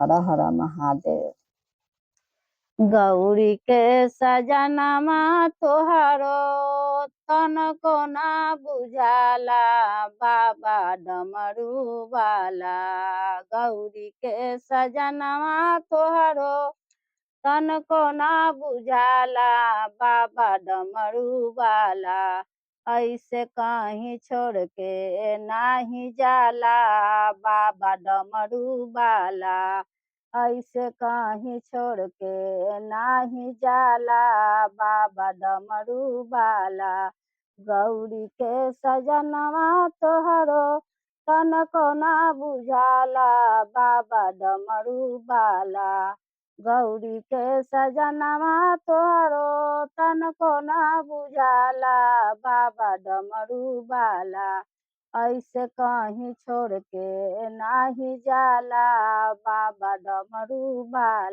हर हर महादेव। गौरी के सजनमा तोहारो तनको ना बुझाला, बाबा डमरू वाला। गौरी के सजनमा तोहारो तनको ना बुझाला, बाबा डमरू वाला। ऐसे कहीं छोड़ के नाही जाला, बाबा डमरू वाला। ऐसे कहीं छोड़ के नाही जाला, बाबा डमरू वाला। गौरी के सजनवा तोहरो तनको ना बुझाला, बाबा डमरू वाला। गौरी के सजनवा तोहरो तनको ना बुझाला, बाबा डमरू वाला। ऐसे कहीं छोड़ के नाही जाला, बाबा डमरू वाला।